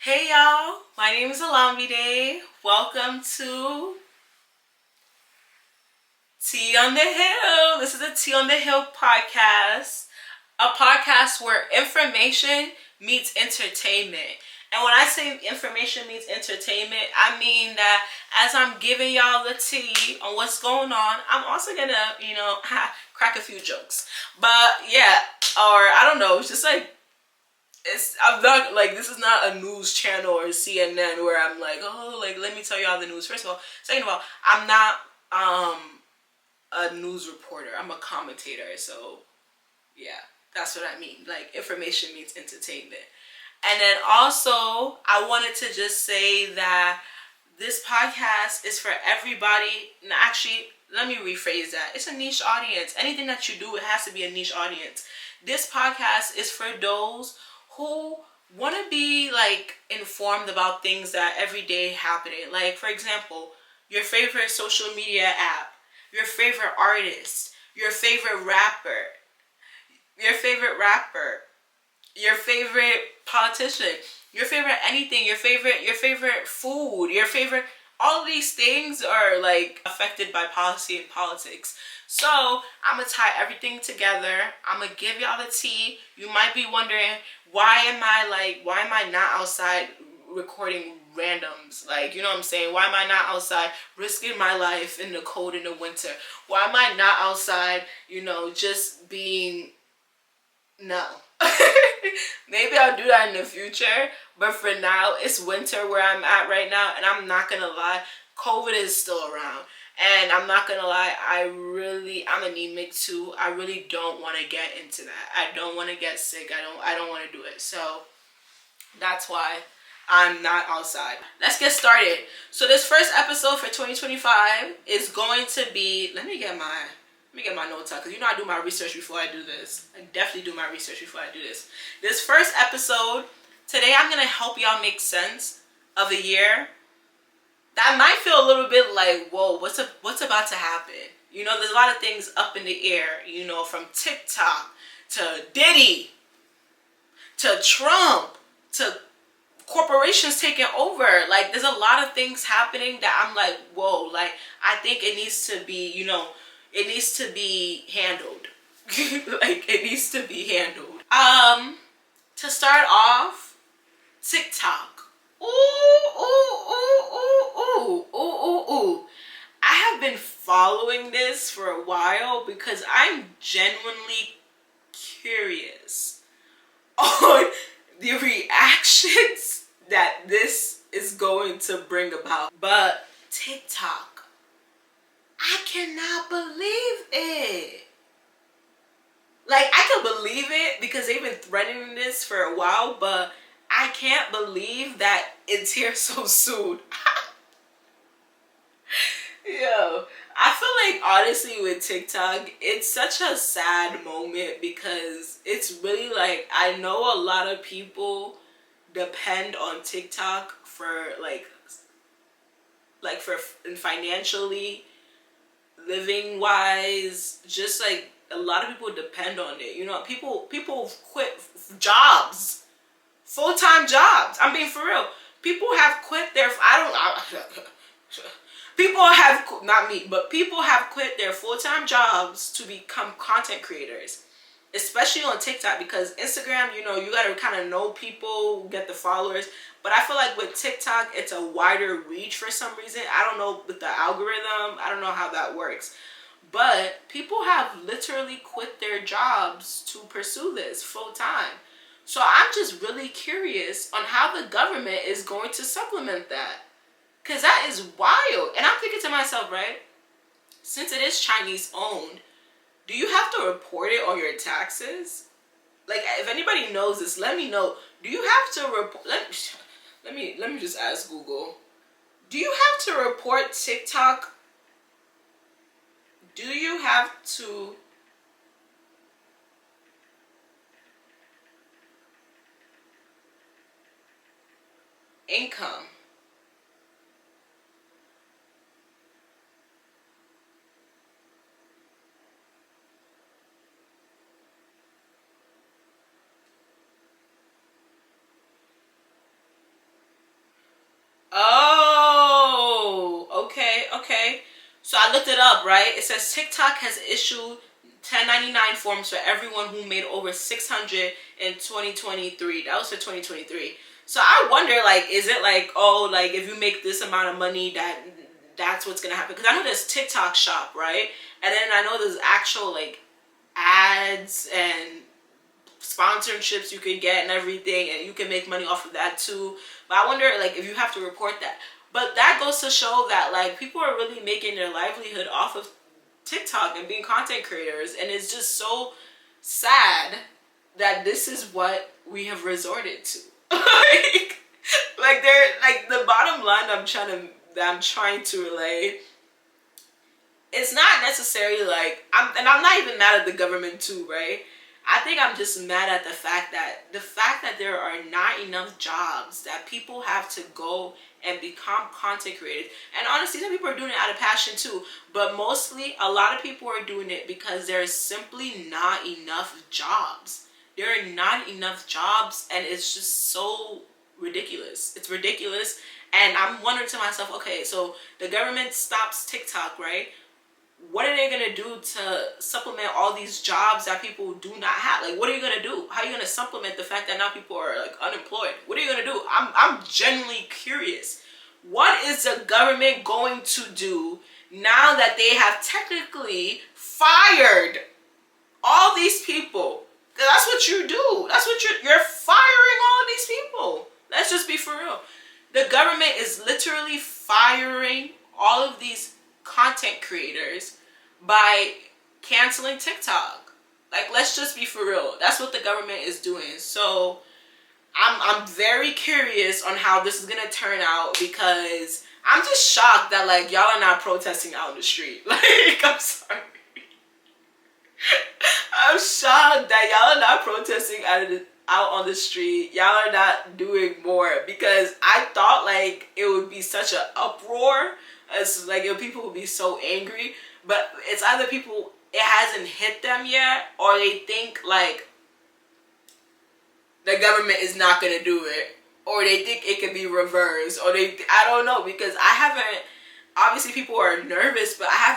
Hey y'all, my name is Alambide. Welcome to Tea on the Hill. This is a Tea on the Hill podcast, a podcast where information meets entertainment. And when I say information meets entertainment, I mean that as I'm giving y'all the tea on what's going on, I'm also gonna, crack a few jokes. But yeah, or I don't know, it's just like I'm not like, this is not a news channel or CNN where I'm like, oh, like, let me tell you all the news. First of all, second of all, I'm not a news reporter. I'm a commentator. So yeah, that's what I mean. Like, information means entertainment. And then also, I wanted to just say that this podcast is for everybody. And actually, let me rephrase that. It's a niche audience. Anything that you do, it has to be a niche audience. This podcast is for those who want to be like informed about things that every day happening. Like, for example, your favorite social media app, your favorite artist, your favorite rapper, your favorite rapper, your favorite politician, your favorite anything, your favorite food, your favorite, all of these things are like affected by policy and politics. So I'm gonna tie everything together. I'm gonna give y'all the tea. You might be wondering, why am I not outside recording randoms? Like, you know what I'm saying? Why am I not outside risking my life in the cold in the winter? Why am I not outside, just being, no. Maybe I'll do that in the future, but for now, it's winter where I'm at right now, and I'm not gonna lie, COVID is still around. And I'm not gonna lie, I'm anemic too. I really don't want to get into that. I don't want to get sick. I don't want to do it. So that's why I'm not outside. Let's get started. So this first episode for 2025 is going to be, let me get my notes out, because I do my research before I do this. I definitely do my research before I do this. This first episode, today I'm going to help y'all make sense of a year that might feel a little bit like, whoa, what's about to happen? There's a lot of things up in the air, from TikTok to Diddy to Trump to corporations taking over. Like, there's a lot of things happening that I'm like, whoa, like, I think it needs to be, it needs to be handled. Like, it needs to be handled. To start off, TikTok. Ooh, ooh, ooh, ooh, ooh, ooh, ooh, ooh. I have been following this for a while because I'm genuinely curious on the reactions that this is going to bring about. But TikTok, I cannot believe it. Like, I can believe it because they've been threatening this for a while, but I can't believe that it's here so soon. Yo, I feel like, honestly, with TikTok, it's such a sad moment because it's really like, I know a lot of people depend on TikTok for for financially, living wise, just like a lot of people depend on it. People quit jobs, full-time jobs. I'm being for real. People have quit their, people have, not me, but people have quit their full-time jobs to become content creators, especially on TikTok, because Instagram, you gotta kind of know people, get the followers. But I feel like with TikTok, it's a wider reach for some reason. I don't know with the algorithm. I don't know how that works. But people have literally quit their jobs to pursue this full time. So I'm just really curious on how the government is going to supplement that. Because that is wild. And I'm thinking to myself, right? Since it is Chinese owned, do you have to report it on your taxes? Like, if anybody knows this, let me know. Do you have to report? Let me just ask Google. Do you have to report TikTok? Do you have to income? So I looked it up, right? It says TikTok has issued 1099 forms for everyone who made over 600 in 2023. That was for 2023. So I wonder, like, is it like, oh, like if you make this amount of money, that's what's gonna happen? Because I know there's TikTok Shop, right? And then I know there's actual like ads and sponsorships you can get and everything, and you can make money off of that too. But I wonder, like, if you have to report that. But that goes to show that, like, people are really making their livelihood off of TikTok and being content creators, and it's just so sad that this is what we have resorted to. like they're like, the bottom line I'm trying to relay, it's not necessarily like I'm not even mad at the government too, right? I think I'm just mad at the fact that there are not enough jobs, that people have to go and become content creators. And honestly, some people are doing it out of passion too, but mostly a lot of people are doing it because there's simply not enough jobs. There are not enough jobs, and it's just so ridiculous. It's ridiculous. And I'm wondering to myself, okay, so the government stops TikTok, right? What are they gonna do to supplement all these jobs that people do not have? Like, what are you gonna do? How are you gonna supplement the fact that now people are like unemployed? What are you gonna do? I'm genuinely curious. What is the government going to do now that they have technically fired all these people? That's what you do. That's what you're firing all of these people. Let's just be for real. The government is literally firing all of these content creators by canceling TikTok. Like, let's just be for real. That's what the government is doing. So I'm very curious on how this is gonna turn out, because I'm just shocked that, like, y'all are not protesting out in the street. Like, I'm sorry. I'm shocked that y'all are not protesting out on the street. Y'all are not doing more, because I thought like it would be such an uproar, as like people would be so angry. But it's either people, it hasn't hit them yet, or they think like the government is not gonna do it, or they think it could be reversed, or I don't know, because I haven't. Obviously people are nervous, but I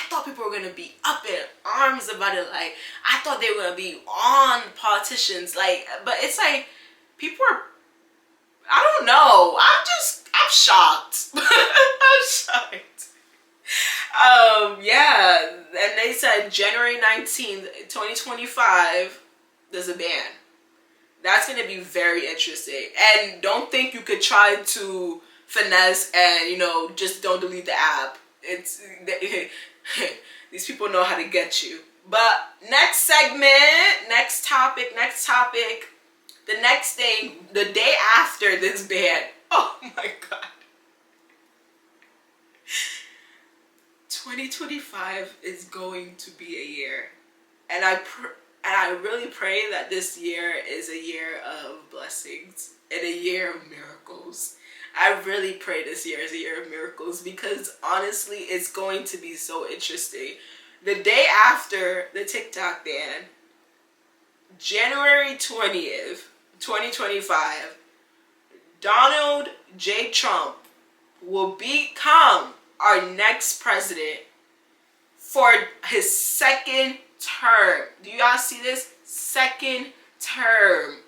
thought people were going to be up in arms about it. Like, I thought they were going to be on politicians. Like, but it's like, people are, I don't know. I'm shocked. I'm shocked. Yeah. And they said January 19th, 2025, there's a ban. That's going to be very interesting. And don't think you could try to finesse and, you know, just don't delete the app. It's these people know how to get you. But next segment, next topic, the next thing, the day after this ban, oh my god, 2025 is going to be a year, and I really pray that this year is a year of blessings and a year of miracles. I really pray this year is a year of miracles, because honestly, it's going to be so interesting. The day after the TikTok ban, January 20th, 2025, Donald J. Trump will become our next president for his second term. Do y'all see this? Second term.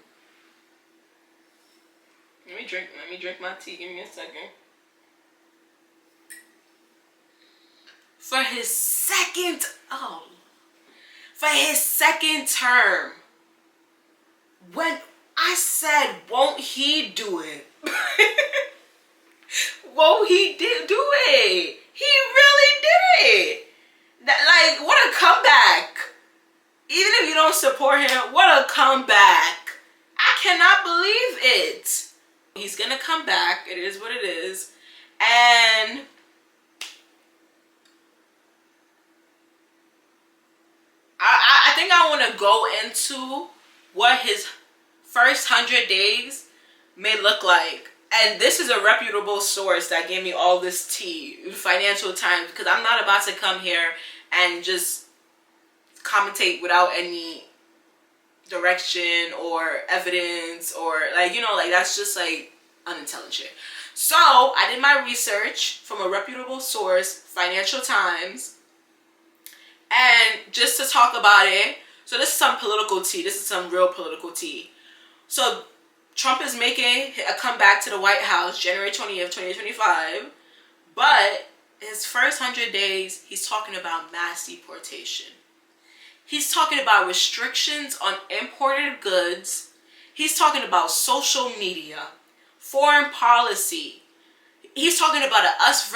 Let me drink my tea. Give me a second. For his second term. When I said, won't he do it? Won't he do it? He really did it. Like, what a comeback. Even if you don't support him, what a comeback. I cannot believe it. He's gonna come back. It is what it is. And I think I want to go into what his first 100 days may look like. And this is a reputable source that gave me all this tea, Financial Times, because I'm not about to come here and just commentate without any direction or evidence, or like, you know, like, that's just like, unintelligent. So I did my research from a reputable source, Financial Times, and just to talk about it. So this is some political tea. This is some real political tea. So Trump is making a comeback to the White House January 20th, 2025. But his first 100 days, he's talking about mass deportation. He's talking about restrictions on imported goods. He's talking about social media, foreign policy. He's talking about an us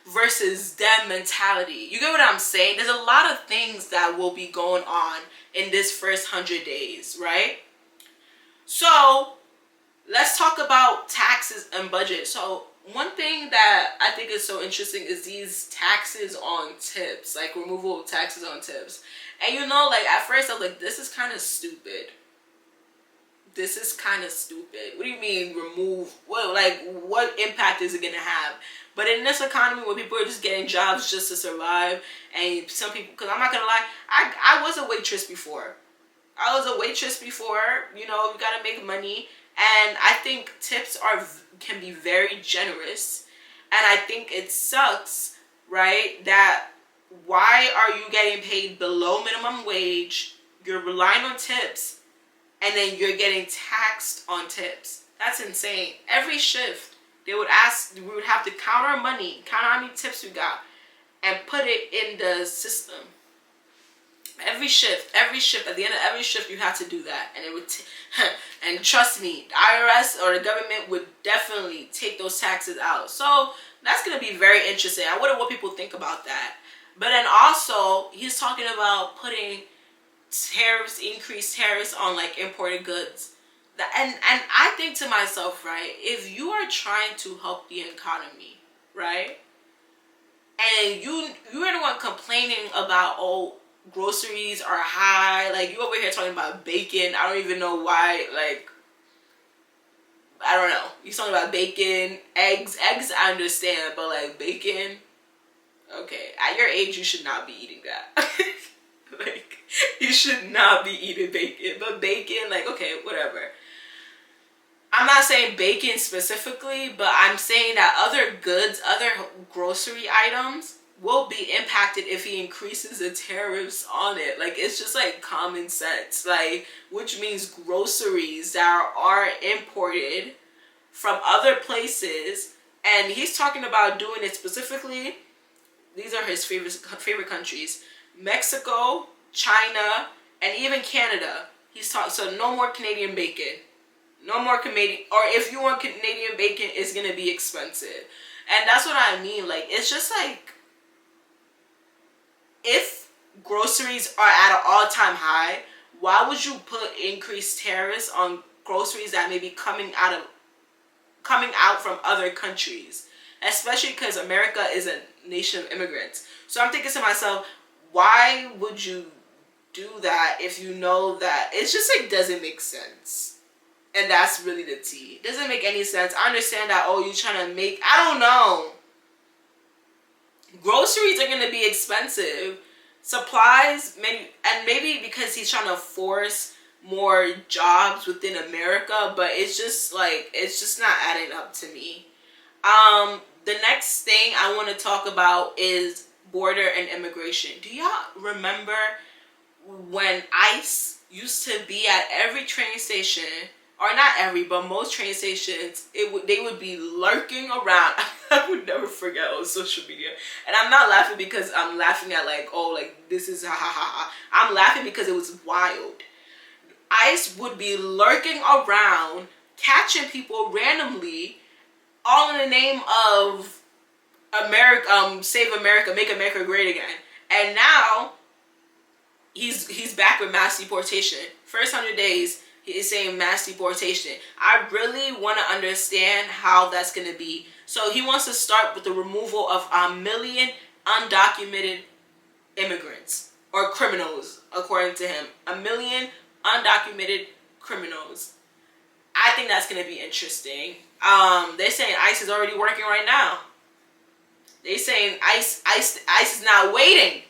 versus them mentality. You get what I'm saying? There's a lot of things that will be going on in this first 100 days, right? So let's talk about taxes and budget. So one thing that I think is so interesting is these taxes on tips, like removal of taxes on tips. And you know, like at first I was like, this is kind of stupid. This is kind of stupid. What do you mean remove? What impact is it going to have? But in this economy where people are just getting jobs just to survive, and some people, because I'm not going to lie, I was a waitress before. You know, you got to make money. And I think tips can be very generous. And I think it sucks, right, that why are you getting paid below minimum wage? You're relying on tips, and then you're getting taxed on tips. That's insane. Every shift, we would have to count our money, count how many tips we got, and put it in the system. Every shift, at the end of every shift, you have to do that. And it would, and trust me, the IRS or the government would definitely take those taxes out. So that's going to be very interesting. I wonder what people think about that. But then also, he's talking about putting tariffs, increased tariffs on like imported goods. And I think to myself, right, if you are trying to help the economy, right, and you're the one complaining about, oh, groceries are high, like you over here talking about bacon. I don't even know why, like, I don't know. You're talking about bacon, eggs I understand, but like bacon, okay, at your age you should not be eating that. Like, you should not be eating bacon, but bacon, like, okay, whatever. I'm not saying bacon specifically, but I'm saying that other goods, other grocery items will be impacted if he increases the tariffs on it. Like, it's just like common sense, like, which means groceries that are imported from other places, and he's talking about doing it specifically. These are his favorite countries: Mexico, China, and even Canada. So no more Canadian bacon. No more Canadian, or if you want Canadian bacon, it's gonna be expensive. And that's what I mean. Like, it's just like, if groceries are at an all-time high, why would you put increased tariffs on groceries that may be coming out from other countries? Especially because America is a nation of immigrants. So I'm thinking to myself, why would you do that if you know that it's just like doesn't make sense? And that's really the tea. It doesn't make any sense. I understand that, oh, you're trying to make, I don't know. Groceries are going to be expensive. Supplies, maybe because he's trying to force more jobs within America, but it's just not adding up to me. The next thing I want to talk about is border and immigration. Do y'all remember when ICE used to be at every train station? Or not every, but most train stations, they would be lurking around. I would never forget on social media. And I'm not laughing because I'm laughing at like, oh, like this is ha ha ha ha. I'm laughing because it was wild. ICE would be lurking around, catching people randomly, all in the name of America, save America, make America great again. And now he's back with mass deportation. First 100 days. Is saying mass deportation. I really want to understand how that's going to be. So he wants to start with the removal of 1 million undocumented immigrants or criminals, according to him. 1 million undocumented criminals. I think that's going to be interesting. They're saying ICE is already working right now. They're saying ICE is not waiting.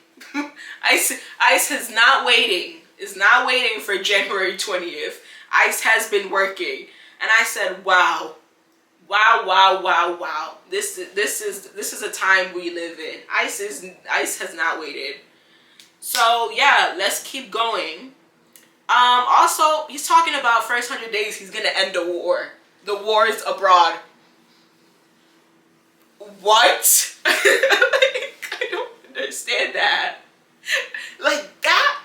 ICE is not waiting. Is not waiting for January 20th. ICE has been working. And I said, wow. Wow, wow, wow, wow. This is a time we live in. ICE has not waited. So yeah, let's keep going. Also, he's talking about first 100 days he's gonna end the war. The war is abroad. What? Like, I don't understand that. Like that,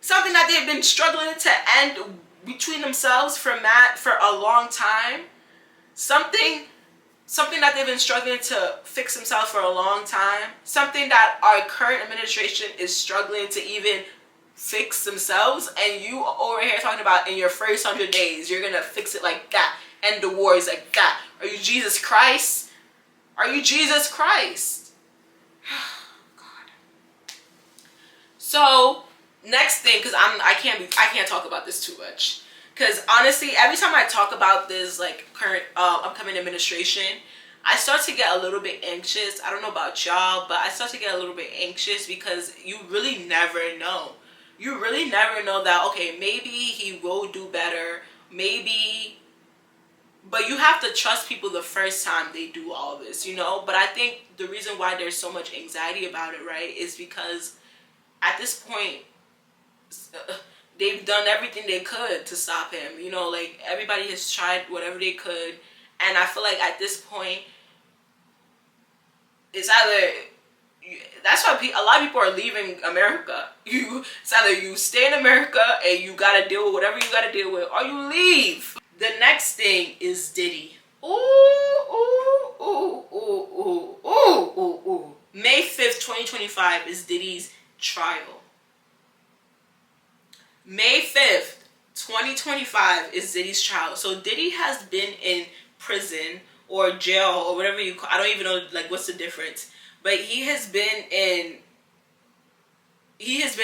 something that they've been struggling to end between themselves for a long time. Something that they've been struggling to fix themselves for a long time. Something that our current administration is struggling to even fix themselves, and you over here talking about in your first 100 days you're gonna fix it like that, end the wars like that. Are you Jesus Christ? Are you Jesus Christ? God. So next thing, because I can't talk about this too much, because honestly every time I talk about this like current upcoming administration, I start to get a little bit anxious. I don't know about y'all, but I start to get a little bit anxious because you really never know. You really never know that, okay, maybe he will do better, maybe, but you have to trust people the first time they do all this, you know? But I think the reason why there's so much anxiety about it, right, is because at this point, they've done everything they could to stop him. You know, like, everybody has tried whatever they could. And I feel like at this point, it's either... That's why a lot of people are leaving America. It's either you stay in America and you gotta deal with whatever you gotta deal with, or you leave. The next thing is Diddy. Ooh, ooh, ooh, ooh, ooh, ooh, ooh, ooh. May 5th, 2025 is Diddy's trial. May 5th, 2025 is Diddy's trial. So Diddy has been in prison or jail or whatever you call, I don't even know like what's the difference. But he has been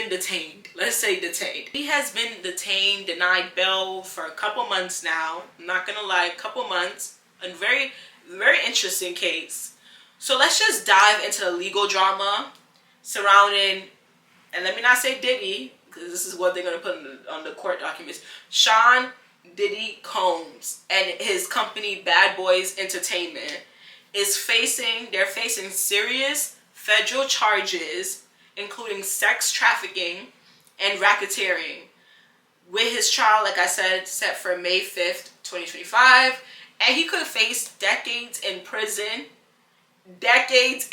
detained. Let's say detained. He has been detained, denied bail for a couple months now. I'm not gonna lie, a couple months. A very, very interesting case. So let's just dive into the legal drama surrounding, and let me not say Diddy, because this is what they're gonna put on the court documents. Sean Diddy Combs and his company Bad Boys Entertainment they're facing serious federal charges, including sex trafficking and racketeering, with his trial, like I said, set for May 5th, 2025. And he could face decades in prison. Decades.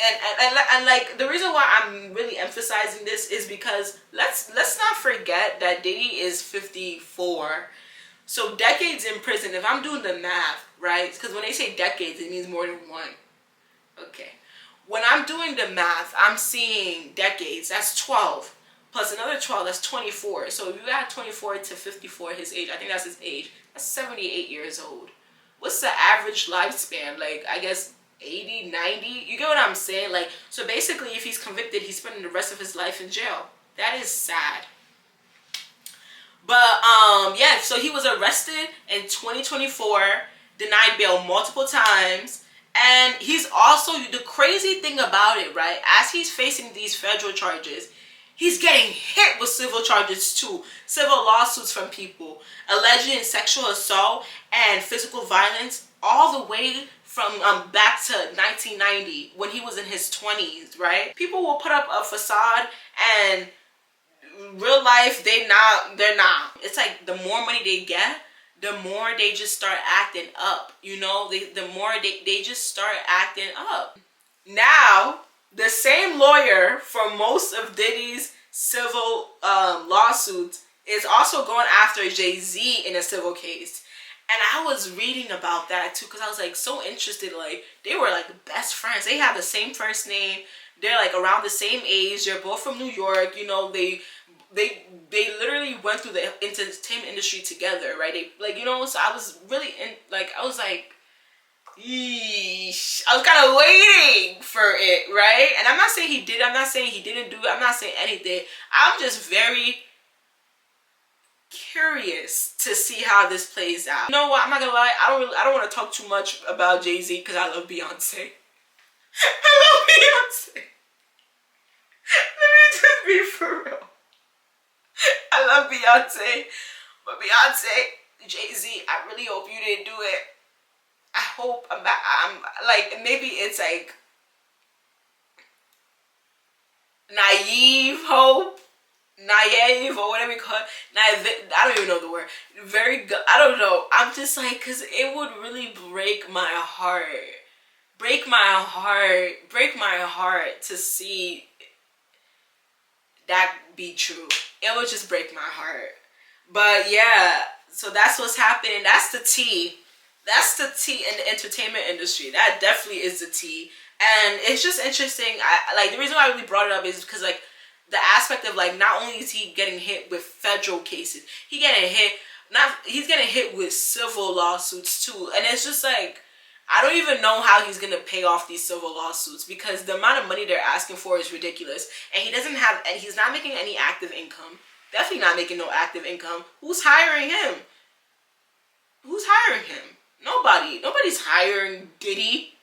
And like, the reason why I'm really emphasizing this is because let's not forget that Diddy is 54. So decades in prison, if I'm doing the math, right? Because when they say decades, it means more than one. Okay. When I'm doing the math, I'm seeing decades. That's 12. Plus another 12, that's 24. So if you add 24 to 54, his age, I think that's his age. That's 78 years old. What's the average lifespan? Like, I guess 80, 90? You get what I'm saying? Like, so basically, if he's convicted, he's spending the rest of his life in jail. That is sad. But, yeah, so he was arrested in 2024, denied bail multiple times, and he's also, the crazy thing about it, right, as he's facing these federal charges, he's getting hit with civil charges too, civil lawsuits from people, alleging sexual assault and physical violence all the way from back to 1990 when he was in his 20s, right? People will put up a facade and real life, they're not. It's like the more money they get, the more they just start acting up. You know, the more they just start acting up. Now, the same lawyer for most of Diddy's civil lawsuits is also going after Jay-Z in a civil case. And I was reading about that too, because I was like so interested. Like, they were like best friends. They have the same first name. They're like around the same age. They're both from New York. You know, they literally went through the entertainment industry together, right? They, like, you know, so I was really I was like, yeesh. I was kind of waiting for it, right? And I'm not saying he did. I'm not saying he didn't do it. I'm not saying anything. I'm just very curious to see how this plays out. You know what? I'm not gonna lie. I don't want to talk too much about Jay-Z because I love Beyonce. I love Beyonce. Let me just be for real. I love Beyonce, but Beyonce, Jay-Z, I really hope you didn't do it. I hope I'm like, maybe it's like naive hope, naive or whatever you call it. Naive, I don't even know the word. Very good. I don't know. I'm just like, because it would really break my heart. Break my heart. Break my heart to see that be true. It would just break my heart. But yeah, so that's what's happening. That's the tea. That's the tea in the entertainment industry. That definitely is the tea. And it's just interesting. I like, the reason why I really brought it up is because like the aspect of like, not only is he getting hit with federal cases, he's getting hit with civil lawsuits too. And it's just like, I don't even know how he's gonna pay off these civil lawsuits, because the amount of money they're asking for is ridiculous, and he's not making any active income. Definitely not making no active income. Who's hiring him? Who's hiring him? Nobody. Nobody's hiring Diddy.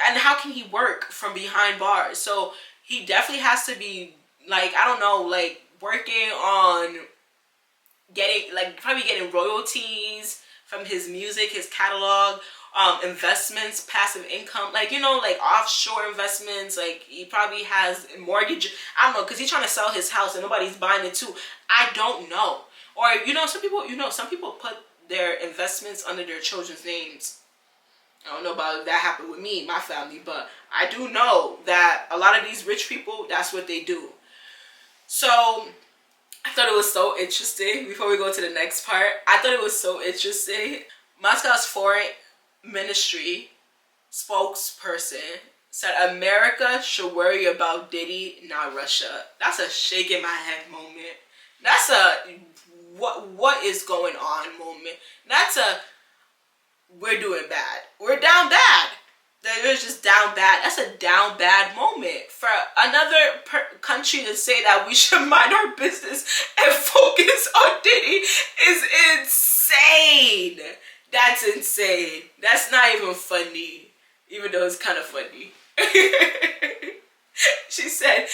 And how can he work from behind bars? So he definitely has to be like, I don't know, like working on probably getting royalties from his music, his catalog, investments, passive income, like, you know, like offshore investments. Like he probably has mortgage. I don't know, because he's trying to sell his house and nobody's buying it too. I don't know. Or, some people put their investments under their children's names. I don't know about if that happened with me, my family, but I do know that a lot of these rich people, that's what they do. So I thought it was so interesting. Before we go to the next part, I thought it was so interesting. Moscow's foreign ministry spokesperson said America should worry about Diddy, not Russia. That's a shake in my head moment. That's a what is going on moment. That's a we're doing bad. We're down bad. They're just down bad. That's a down bad moment for another country to say that we should mind our business and focus on Diddy is insane. That's insane. That's not even funny, even though it's kind of funny. She said,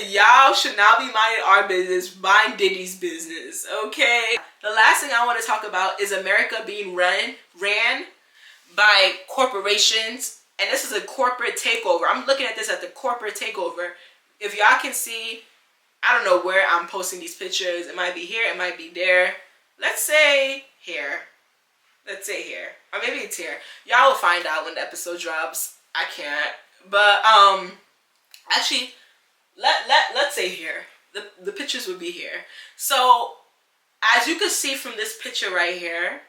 y'all should not be minding our business, mind Diddy's business, okay? The last thing I want to talk about is America being ran by corporations, and this is a corporate takeover. I'm looking at this at the corporate takeover. If y'all can see, I don't know where I'm posting these pictures. It might be here, it might be there. Let's say here. Let's say here. Or maybe it's here. Y'all will find out when the episode drops. I can't. But actually, let's say here. The pictures would be here. So as you can see from this picture right here,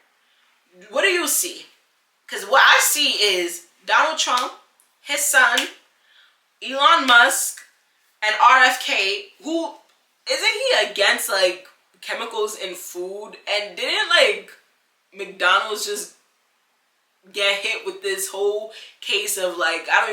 what do you see? Because what I see is Donald Trump, his son, Elon Musk, and RFK, who isn't he against like chemicals in food? And didn't like McDonald's just get hit with this whole case of like, I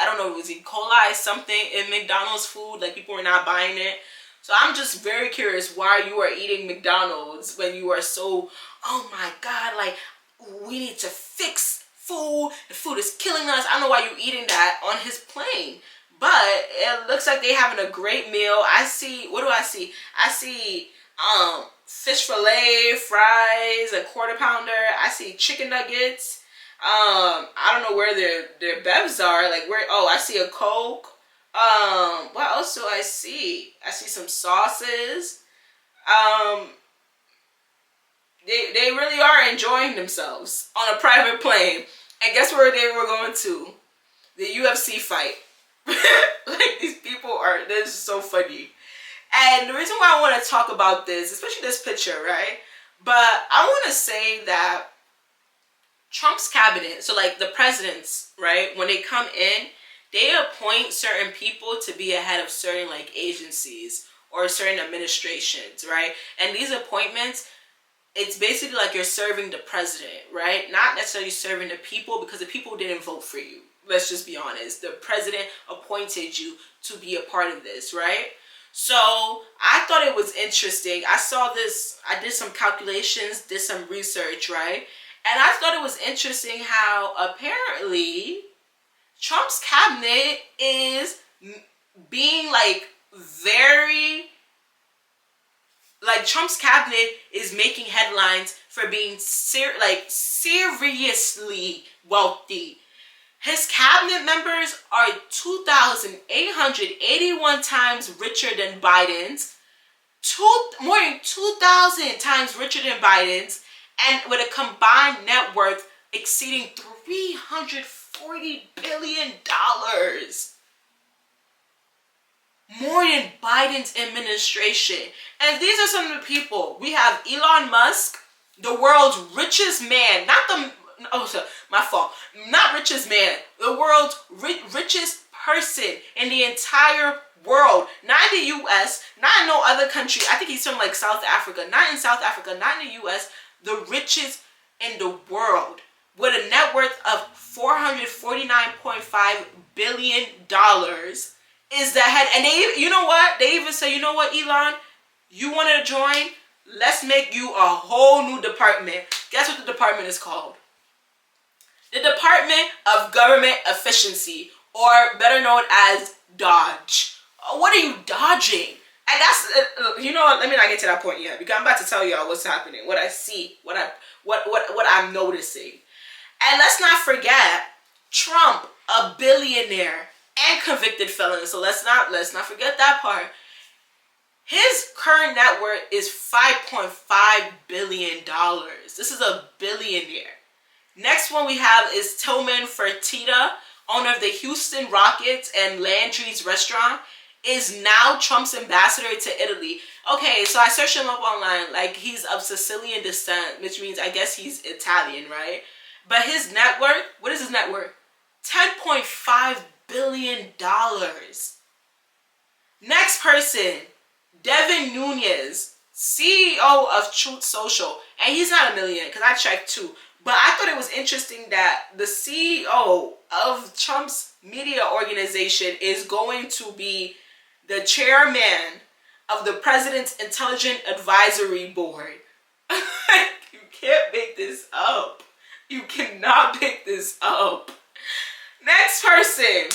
don't know, was E. coli something in McDonald's food? Like people were not buying it. So I'm just very curious why you are eating McDonald's when you are so, oh my God, like we need to fix food. The food is killing us. I don't know why you're eating that on his plane. But it looks like they're having a great meal. I see, what do I see? I see fish fillet, fries, a quarter pounder. I see chicken nuggets. I don't know where their bevs are. Like where, oh, I see a Coke. What else do I see? I see some sauces. They really are enjoying themselves on a private plane. And guess where they were going to? The UFC fight. Like these people are, they're just so funny. And the reason why I want to talk about this, especially this picture, right? But I want to say that Trump's cabinet, so like the presidents, right? When they come in, they appoint certain people to be ahead of certain like agencies or certain administrations, right? And these appointments, it's basically like you're serving the president, right? Not necessarily serving the people, because the people didn't vote for you. Let's just be honest. The president appointed you to be a part of this, right? So I thought it was interesting. I saw this, I did some calculations, did some research, right? And I thought it was interesting how apparently Trump's cabinet is being like very Like, Trump's cabinet is making headlines for being seriously wealthy. His cabinet members are 2,881 times richer than Biden's, more than 2,000 times richer than Biden's, and with a combined net worth exceeding $340 billion. More than Biden's administration. And these are some of the people. We have Elon Musk, the world's richest man. Not richest man. The world's richest person in the entire world. Not in the U.S., not in no other country. I think he's from like South Africa. Not in South Africa, not in the U.S. The richest in the world. With a net worth of $449.5 billion. Is the head, and you know what? They even say, you know what, Elon, you want to join? Let's make you a whole new department. Guess what the department is called? The Department of Government Efficiency, or better known as Dodge. What are you dodging? And that's, you know what? Let me not get to that point yet, because I'm about to tell y'all what's happening, what I see, what I'm noticing. And let's not forget, Trump, a billionaire and convicted felon. So let's not forget that part. His current net worth is $5.5 billion. This is a billionaire. Next one we have is Tillman Fertitta, owner of the Houston Rockets and Landry's restaurant, is now Trump's ambassador to Italy. Okay, so I searched him up online. Like, he's of Sicilian descent, which means I guess he's Italian, right? But his net worth, what is his net worth? $10.5 billion. Next person, Devin Nunes, CEO of Truth Social. And he's not a millionaire, because I checked too. But I thought it was interesting that the CEO of Trump's media organization is going to be the chairman of the President's Intelligence Advisory Board. You can't make this up. You cannot pick this up. Next person,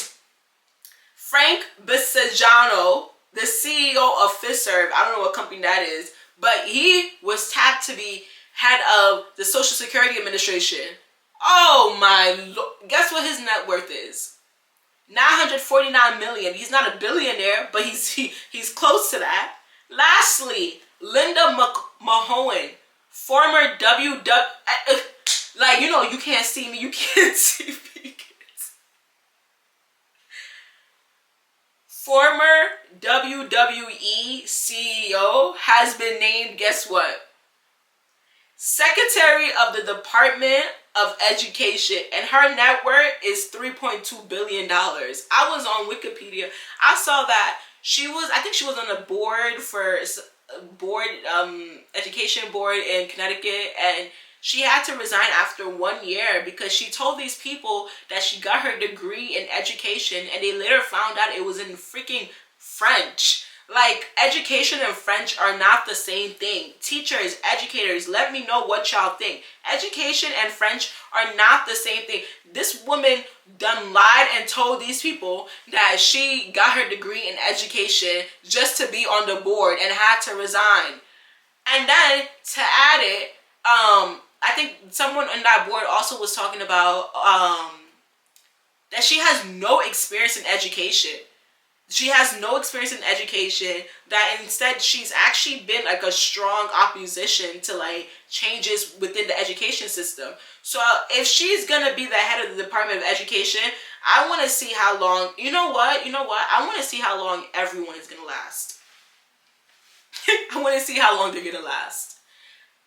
Frank Bissagiano, the CEO of FitServe. I don't know what company that is, but he was tapped to be head of the Social Security Administration. Oh my Lord. Guess what his net worth is? $949 million. He's not a billionaire, but he's close to that. Lastly, Linda Mahone, former like, you know, you can't see me, you can't see me. Former WWE CEO has been named, guess what? Secretary of the Department of Education, and her net worth is $3.2 billion. I was on Wikipedia. I saw that I think she was on a board for education board in Connecticut, and she had to resign after 1 year because she told these people that she got her degree in education, and they later found out it was in freaking French. Like, education and French are not the same thing. Teachers, educators, let me know what y'all think. Education and French are not the same thing. This woman done lied and told these people that she got her degree in education just to be on the board and had to resign. And then to add it, I think someone on that board also was talking about that she has no experience in education. She has no experience in education, that instead she's actually been like a strong opposition to like changes within the education system. So if she's gonna be the head of the Department of Education, I want to see how long, you know what, I want to see how long everyone is gonna last. I want to see how long they're gonna last.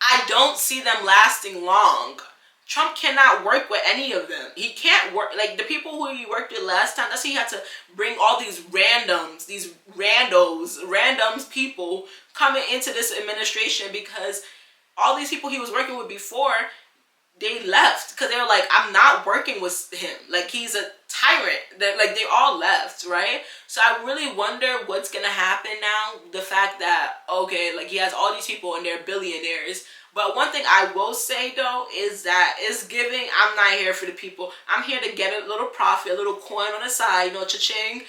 I don't see them lasting long. Trump cannot work with any of them. He can't work, like the people who he worked with last time, that's why he had to bring all these randoms, these randoms people coming into this administration, because all these people he was working with before, they left because they were like, I'm not working with him. Like, he's a tyrant. Like, they all left, right? So I really wonder what's going to happen now. The fact that, okay, like, he has all these people and they're billionaires. But one thing I will say, though, is that it's giving, I'm not here for the people. I'm here to get a little profit, a little coin on the side, you know, cha-ching.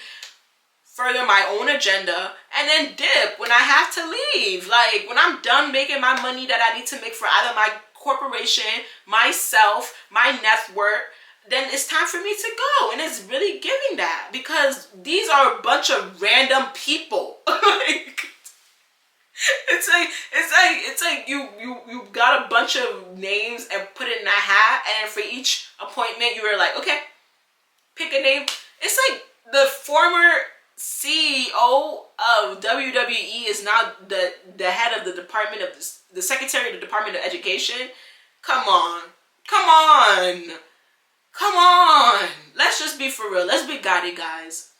further my own agenda, and then dip when I have to leave. Like, when I'm done making my money that I need to make for either my corporation, myself, my network, then it's time for me to go. And it's really giving that, because these are a bunch of random people. Like, it's like you got a bunch of names and put it in a hat, and for each appointment you were like, okay, pick a name. It's like the former CEO of WWE is now the head of the department of the secretary of the Department of Education. Come on. Let's just be for real. Let's be guided, guys.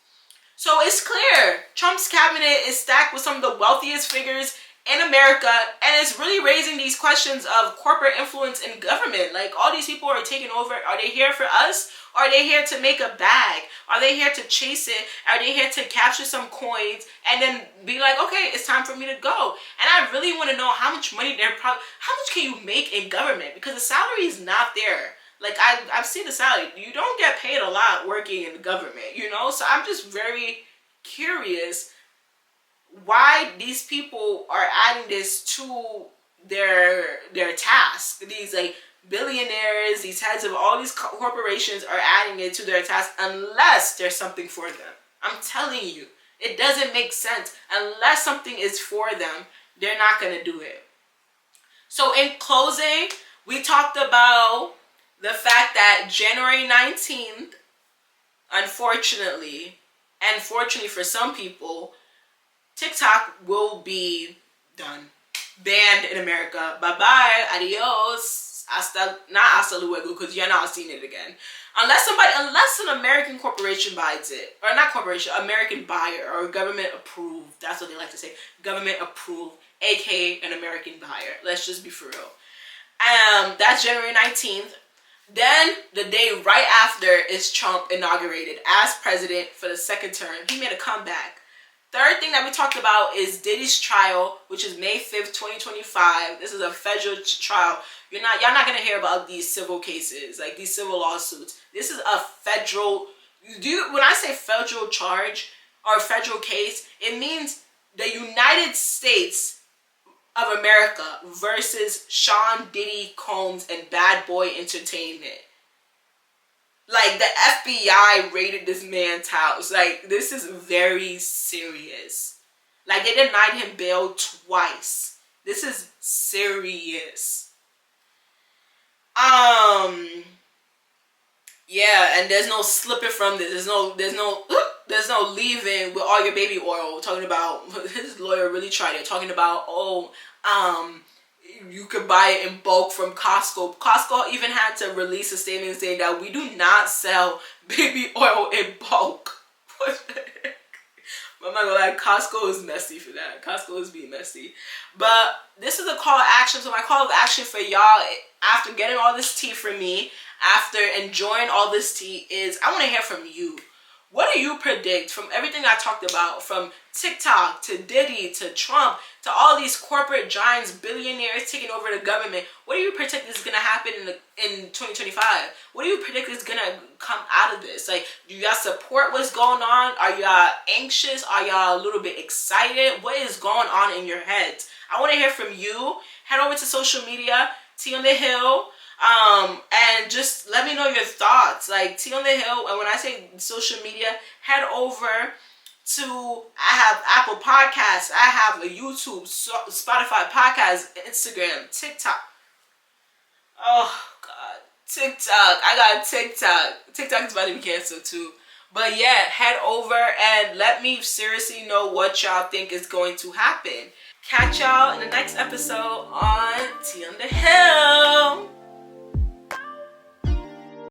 So it's clear Trump's cabinet is stacked with some of the wealthiest figures in America, and it's really raising these questions of corporate influence in government. Like, all these people are taking over. Are they here for us? Are they here to make a bag? Are they here to chase it? Are they here to capture some coins and then be like, okay, it's time for me to go? And I really want to know how much money how much can you make in government? Because the salary is not there. Like, I've seen the salary. You don't get paid a lot working in the government, you know? So I'm just very curious why these people are adding this to their task. These, like, billionaires, these heads of all these corporations are adding it to their task unless there's something for them. I'm telling you, it doesn't make sense. Unless something is for them, they're not going to do it. So in closing, we talked about the fact that January 19th, unfortunately, and fortunately for some people, TikTok will be done. Banned in America. Bye-bye. Adios. Not hasta luego, because you're not seeing it again. Unless an American corporation buys it. Or not corporation, American buyer, or government approved. That's what they like to say. Government approved, aka an American buyer. Let's just be for real. That's January 19th. Then the day right after is Trump inaugurated as president for the second term. He made a comeback. Third thing that we talked about is Diddy's trial, which is May 5th, 2025. This is a federal trial. Y'all not gonna hear about these civil cases, like these civil lawsuits. This is a federal. When I say federal charge or federal case, it means the United States of America versus Sean Diddy Combs and Bad Boy Entertainment. Like, the FBI raided this man's house. Like, this is very serious. Like, they denied him bail twice. This is serious. Yeah, and there's no slipping from this. There's no leaving with all your baby oil. Talking about, his lawyer really tried it. Talking about, you could buy it in bulk from Costco. Costco even had to release a statement saying that we do not sell baby oil in bulk. What the heck? I'm not gonna lie, Costco is messy for that. Costco is being messy. But this is a call to action. So my call to action for y'all, after getting all this tea from me, after enjoying all this tea, is I want to hear from you. What do you predict from everything I talked about, from TikTok to Diddy to Trump to all these corporate giants, billionaires taking over the government? What do you predict is going to happen in 2025? What do you predict is going to come out of this? Like, do y'all support what's going on? Are y'all anxious? Are y'all a little bit excited? What is going on in your heads? I want to hear from you. Head over to social media, Tea on the Hill. And just let me know your thoughts. Like, Tea on the Hill, and when I say social media, head over to, I have Apple Podcasts, I have a YouTube, Spotify podcast, Instagram, TikTok. Oh God, TikTok. I got TikTok. TikTok is about to be canceled too. But yeah, head over and let me seriously know what y'all think is going to happen. Catch y'all in the next episode on Tea on the